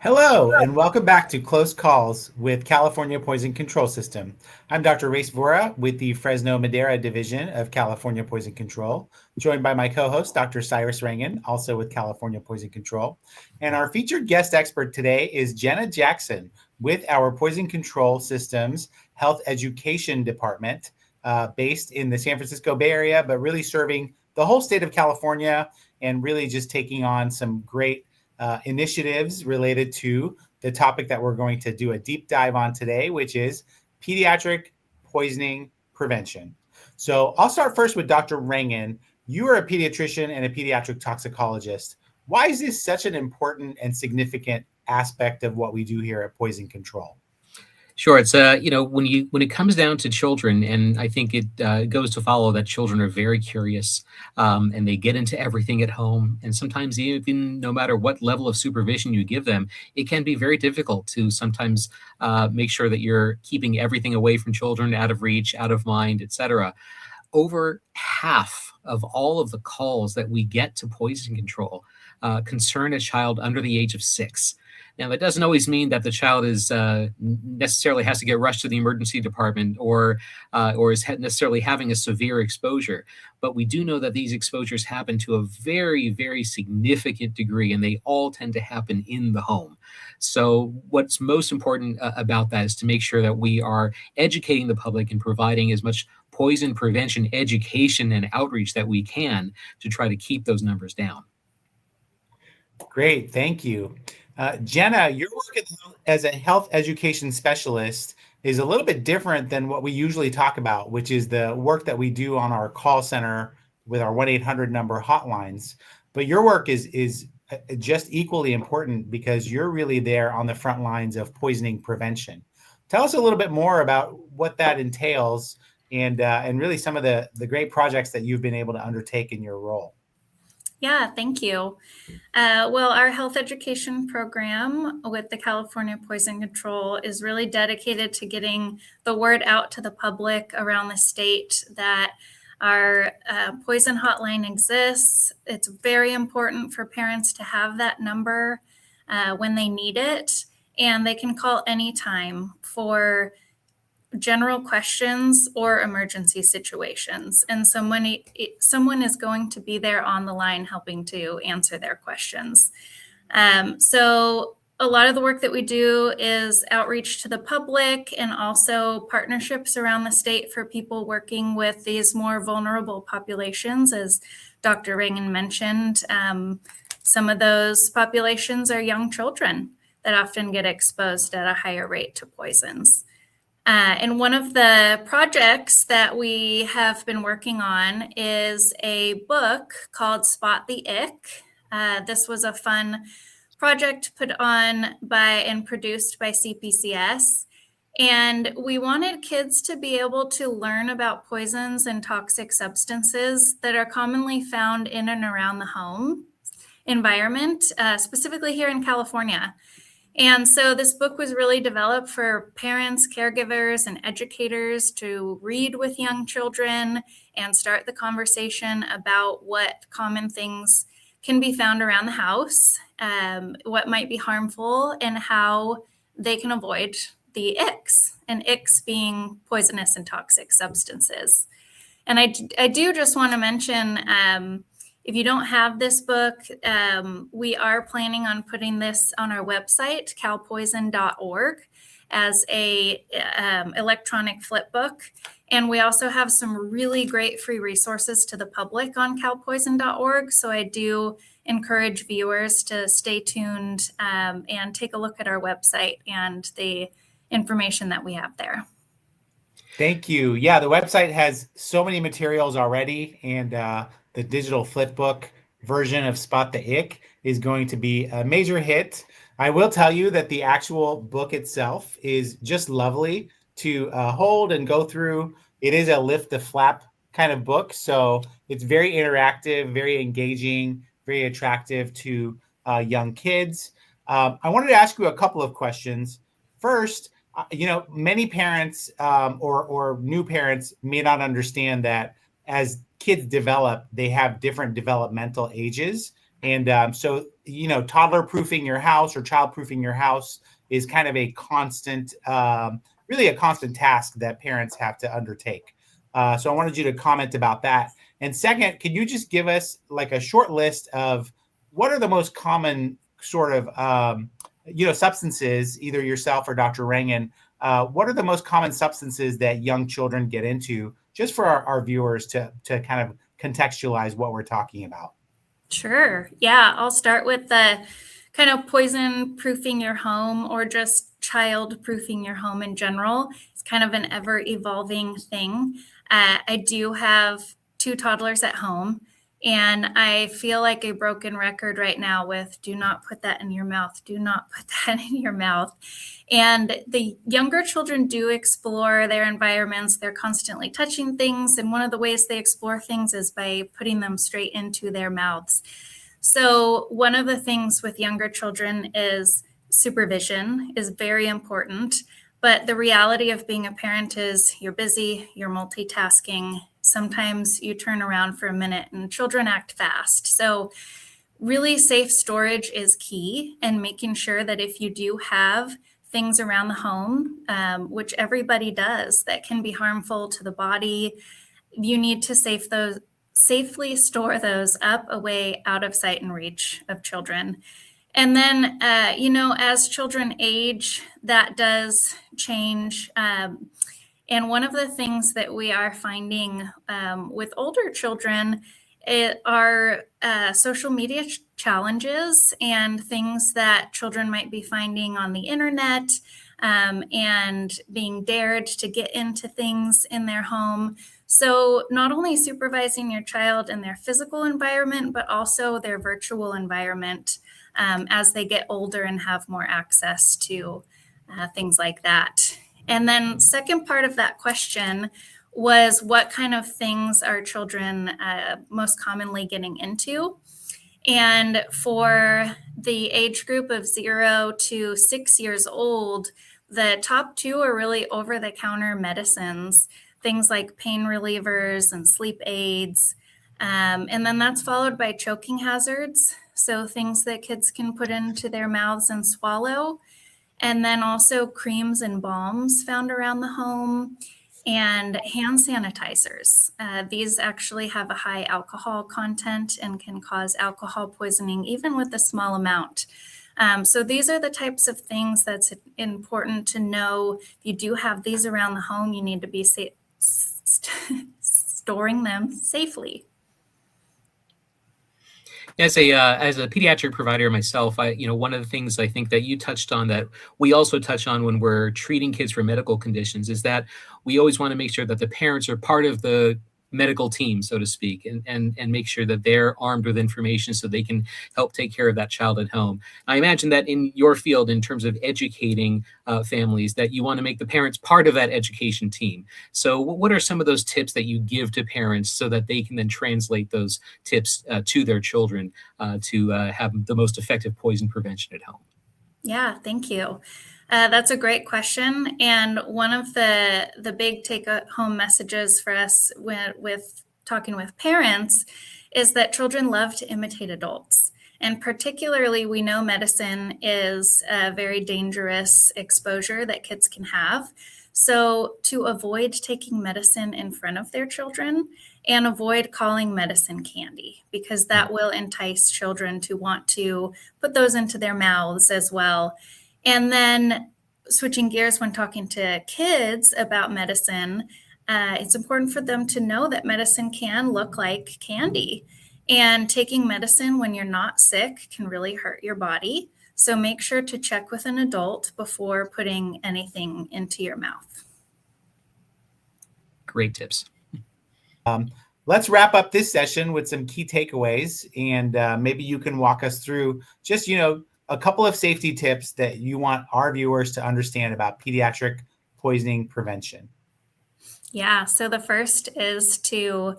Hello, and welcome back to Close Calls with California Poison Control System. I'm Dr. Race Vora with the Fresno Madera Division of California Poison Control, joined by my co-host, Dr. Cyrus Rangan, also with California Poison Control. And our featured guest expert today is Jenna Jackson with our Poison Control Systems Health Education Department, based in the San Francisco Bay Area, but really serving the whole state of California and really just taking on some great initiatives related to the topic that we're going to do a deep dive on today, which is pediatric poisoning prevention. So I'll start first with Dr. Rangan. You are a pediatrician and a pediatric toxicologist. Why is this such an important and significant aspect of what we do here at Poison Control? Sure. It's when it comes down to children, and I think it goes to follow that children are very curious, and they get into everything at home. And sometimes even no matter what level of supervision you give them, it can be very difficult to sometimes make sure that you're keeping everything away from children, out of reach, out of mind, etc. Over half of all of the calls that we get to poison control concern a child under the age of 6. Now, that doesn't always mean that the child is necessarily has to get rushed to the emergency department or is necessarily having a severe exposure. But we do know that these exposures happen to a very, very significant degree, and they all tend to happen in the home. So what's most important about that is to make sure that we are educating the public and providing as much poison prevention education and outreach that we can to try to keep those numbers down. Great, thank you. Jenna, your work as a health education specialist is a little bit different than what we usually talk about, which is the work that we do on our call center with our 1-800 number hotlines. But your work is just equally important because you're really there on the front lines of poisoning prevention. Tell us a little bit more about what that entails and really some of the great projects that you've been able to undertake in your role. Yeah, thank you. Well, our health education program with the California Poison Control is really dedicated to getting the word out to the public around the state that our poison hotline exists. It's very important for parents to have that number when they need it, and they can call anytime for general questions or emergency situations, and someone is going to be there on the line helping to answer their questions. So a lot of the work that we do is outreach to the public and also partnerships around the state for people working with these more vulnerable populations. As Dr. Rangan mentioned, some of those populations are young children that often get exposed at a higher rate to poisons. And one of the projects that we have been working on is a book called Spot the Ick. This was a fun project put on by and produced by CPCS. And we wanted kids to be able to learn about poisons and toxic substances that are commonly found in and around the home environment, specifically here in California. And so this book was really developed for parents, caregivers, and educators to read with young children and start the conversation about what common things can be found around the house, what might be harmful, and how they can avoid the icks, and icks being poisonous and toxic substances. And I do just want to mention, if you don't have this book, we are planning on putting this on our website, calpoison.org, as a electronic flip book. And we also have some really great free resources to the public on calpoison.org. So I do encourage viewers to stay tuned and take a look at our website and the information that we have there. Thank you. Yeah, the website has so many materials already, and the digital flipbook version of Spot the Ick is going to be a major hit. I will tell you that the actual book itself is just lovely to hold and go through. It is a lift the flap kind of book, so it's very interactive, very engaging, very attractive to young kids. I wanted to ask you a couple of questions. First, many parents or new parents may not understand that as kids develop, they have different developmental ages And so, toddler proofing your house or child proofing your house is kind of a constant, really a constant task that parents have to undertake. So I wanted you to comment about that. And second, could you just give us like a short list of what are the most common sort of, substances, either yourself or Dr. Rangan, what are the most common substances that young children get into, just for our viewers to kind of contextualize what we're talking about? Sure. Yeah, I'll start with the kind of poison proofing your home or just child proofing your home in general. It's kind of an ever evolving thing. I do have two toddlers at home, and I feel like a broken record right now with do not put that in your mouth, do not put that in your mouth. And the younger children do explore their environments. They're constantly touching things. And one of the ways they explore things is by putting them straight into their mouths. So one of the things with younger children is supervision is very important. But the reality of being a parent is you're busy, you're multitasking. Sometimes you turn around for a minute and children act fast. So really safe storage is key, and making sure that if you do have things around the home, which everybody does, that can be harmful to the body, you need to safely store those up away out of sight and reach of children. And then, as children age, that does change. And one of the things that we are finding with older children are social media challenges and things that children might be finding on the internet, and being dared to get into things in their home. So not only supervising your child in their physical environment, but also their virtual environment as they get older and have more access to things like that. And then second part of that question was what kind of things are children most commonly getting into? And for the age group of 0 to 6 years old, the top two are really over-the-counter medicines, things like pain relievers and sleep aids. And then that's followed by choking hazards, so things that kids can put into their mouths and swallow. And then also creams and balms found around the home, and hand sanitizers. These actually have a high alcohol content and can cause alcohol poisoning even with a small amount. So these are the types of things that's important to know. If you do have these around the home, you need to be storing them safely. As a pediatric provider myself, one of the things I think that you touched on that we also touch on when we're treating kids for medical conditions is that we always want to make sure that the parents are part of the medical team, so to speak, and make sure that they're armed with information so they can help take care of that child at home. I imagine that in your field, in terms of educating families, that you want to make the parents part of that education team. So what are some of those tips that you give to parents so that they can then translate those tips to their children to have the most effective poison prevention at home? Yeah, thank you. That's a great question. And one of the big take-home messages for us with talking with parents is that children love to imitate adults. And particularly, we know medicine is a very dangerous exposure that kids can have. So to avoid taking medicine in front of their children and avoid calling medicine candy, because that will entice children to want to put those into their mouths as well. And then switching gears when talking to kids about medicine, it's important for them to know that medicine can look like candy. And taking medicine when you're not sick can really hurt your body. So make sure to check with an adult before putting anything into your mouth. Great tips. Let's wrap up this session with some key takeaways, and maybe you can walk us through just, a couple of safety tips that you want our viewers to understand about pediatric poisoning prevention. Yeah, so the first is to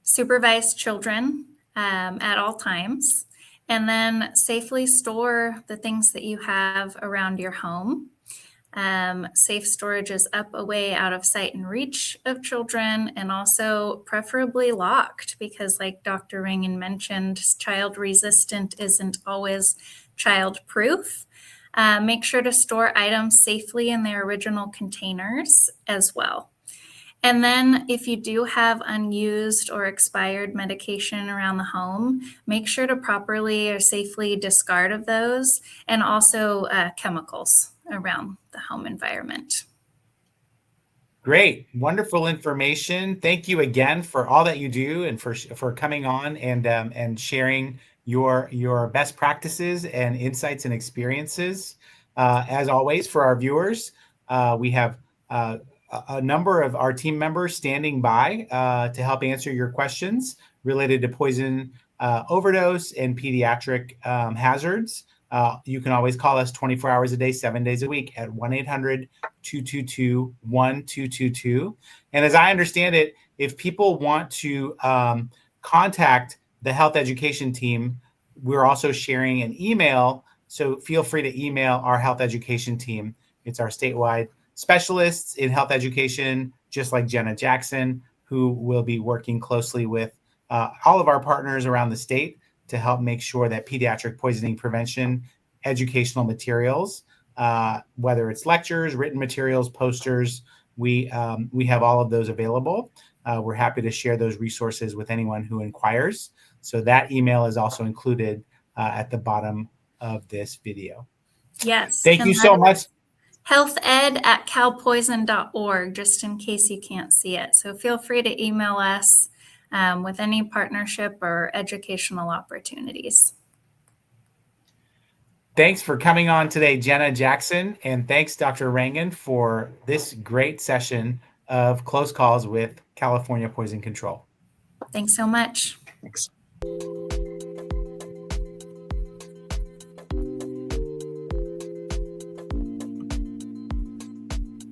supervise children at all times, and then safely store the things that you have around your home. Safe storage is up, away, out of sight and reach of children, and also preferably locked, because like Dr. Rangan mentioned, child resistant isn't always child proof. Make sure to store items safely in their original containers as well. And then if you do have unused or expired medication around the home, make sure to properly or safely discard of those, and also chemicals around the home environment. Great, wonderful information. Thank you again for all that you do and for coming on and sharing your best practices and insights and experiences. As always, for our viewers, we have a number of our team members standing by to help answer your questions related to poison overdose and pediatric hazards. You can always call us 24 hours a day, 7 days a week at 1-800-222-1222. And as I understand it, if people want to contact the health education team, we're also sharing an email. So feel free to email our health education team. It's our statewide specialists in health education, just like Jenna Jackson, who will be working closely with all of our partners around the state to help make sure that pediatric poisoning prevention educational materials, whether it's lectures, written materials, posters, we have all of those available. We're happy to share those resources with anyone who inquires. So that email is also included at the bottom of this video. Yes. Thank you so much. healthed@calpoison.org, just in case you can't see it. So feel free to email us with any partnership or educational opportunities. Thanks for coming on today, Jenna Jackson, and thanks, Dr. Rangan, for this great session of Close Calls with California Poison Control. Thanks so much. Thanks.